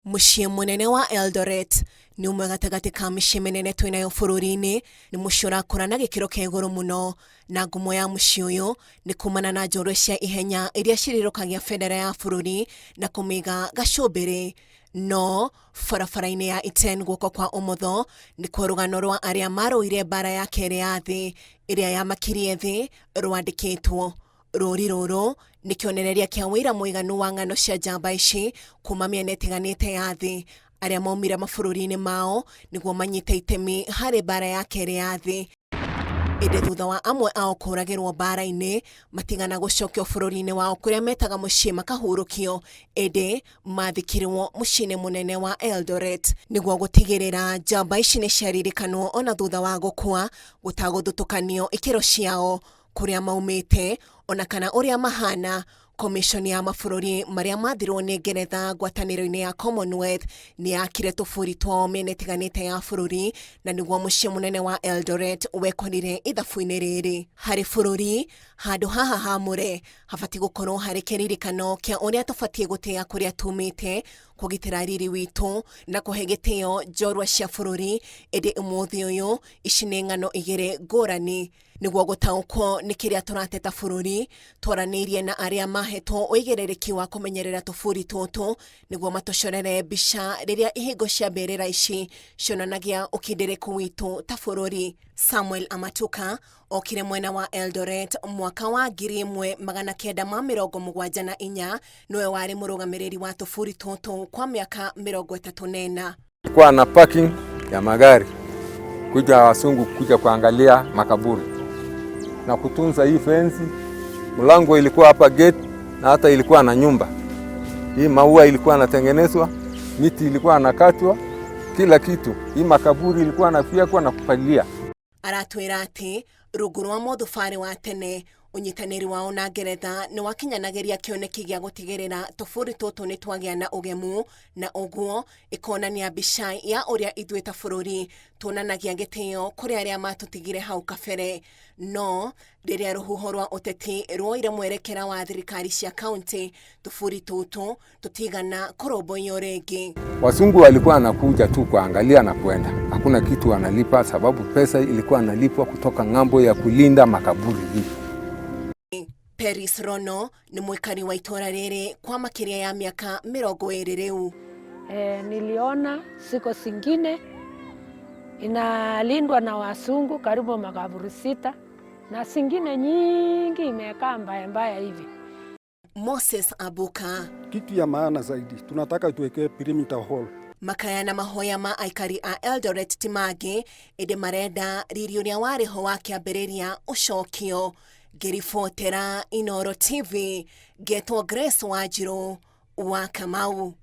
Muciĩ munene wa Eldoret nĩ umwe gatagatĩ ka mĩciĩ mĩnene twĩnayo bũrũri-inĩ. Nĩ mũciĩ ũrakũra na gĩkĩro kĩa igũrũ mũno, na ngumo ya mũciĩ ũyũ nĩ kumana na njorua cia ihenya iria cirirũkagia bendera ya bũrũri na kũmĩiga gacũmbĩrĩ. No barabara-inĩ ya Iten guoko kwa ũmotho nĩkuo rũgano rwa arĩa marũire mbara ya kerĩ ya thĩ ĩrĩa yamakirie thĩ rwandĩkĩtwo. Rũri rũrũ nĩ kĩonereria kĩa wĩra mũiganu wa ng'ano cia njamba ici kuma mĩena ĩtiganĩte ya thĩ, arĩa maumire mabũrũri-inĩ mao nĩguo manyite itemi harĩ mbara ya kerĩ ya thĩ. Ĩndĩ thutha wa amwe ao kũragĩrwo mbara-inĩ, matigana gũcokio bũrũri-inĩ wao kũrĩa metaga mũciĩ makahurũkio, ĩndĩ mathikirwo mũciĩ-inĩ mũnene wa Eldoret nĩguo gũtigĩrĩra njamba ici nĩ ciaririkanwo ona thutha wa gũkua, gũtagũthutũkanio ikĩro ciao, kũrĩa maumĩte ona kana ũrĩa mahana. Komishoni ya mabũrũri marĩa mathirwo nĩ Ngeretha ngwatanĩro-inĩ ya Commonwealth nĩ yakire tũbũri twao mĩena ĩtiganĩte ya bũrũri, na nĩguo mũciĩ mũnene wa Eldoret wekorire ithabu-inĩ rĩrĩ. Harĩ bũrũri, handũ haha hamũre habatiĩ gũkorwo harĩ kĩririkano kĩa ũrĩa tũbatiĩ gũtĩa kũrĩa tumĩte, kũgitĩra riri witũ na kũhe gĩtĩo njorua cia bũrũri. Ĩndĩ ũmũthĩ ũyũ ici nĩ ng'ano igĩrĩ ngũrani. Nĩguo gũtaũkwo nĩ kĩrĩa tũrateta bũrũri, twaranĩirie na arĩa mahetwo ũigĩrĩrĩki wa kũmenyerera tũbũri tũtũ nĩguo matũcorere mbica rĩrĩa ihingo cia mbĩrĩra ici cionanagia ũkindĩrĩku witũ ta bũrũri. Samuel Amatuka okire mwena wa Eldoret mwaka wa 1974, niwe warĩ mũrũgamĩrĩri wa tũbũri tũtũ kwa mĩaka 34. Kulikuwa na parking ya magari kuja wasungu kuja kuangalia makaburi na kutunza hii fensi. Mlango ilikuwa hapa gate, na hata ilikuwa na nyumba. Hii maua ilikuwa natengenezwa, miti ilikuwa nakatwa, kila kitu. Hii makaburi ilikuwa nafyekwa na kupalilia. Aratwĩra atĩ rungu rwa mũthubarĩ wa tene, ũnyitanĩri wao na Ngeretha nĩ wakinyanagĩria kĩoneki gĩa gũtigĩrĩra tũbũri tũtũ nĩ twagĩa na ũgemu, na ũguo ĩkonania mbica ya ũrĩa ithuĩ ta bũrũri tuonanagia gĩtĩo kũrĩ arĩa matũtigire hau kabere. No rĩrĩa rũhuho rwa ũteti ruoire mwerekera wa thirikari cia kaunti, tũbũri tũtũ tũtigana kũrũmbũiyo rĩngĩ. Wasungu walikuwa wanakuja tu kuangalia na kwenda, hakuna kitu wanalipa, sababu pesa ilikuwa analipwa kutoka ng'ambo ya kulinda makaburi hii. Peris Rono ni mwikari wa itora rĩrĩ kwa makĩria ya miaka 20 rĩu. Niliona siku zingine inalindwa na wasungu karibu makaburi 6 na zingine nyingi imekaa mbaya hivi. Moses Abuka: kitu ya maana zaidi tunataka tuweke perimeter wall. Makaya na mahoya ma aikari a Eldoret timage, ĩndĩ marenda riri ũrĩa warĩ ho wa kĩambĩrĩria ũcokio. Ngĩribotera Inooro TV, getwo Grace Wanjiru wa Kamau.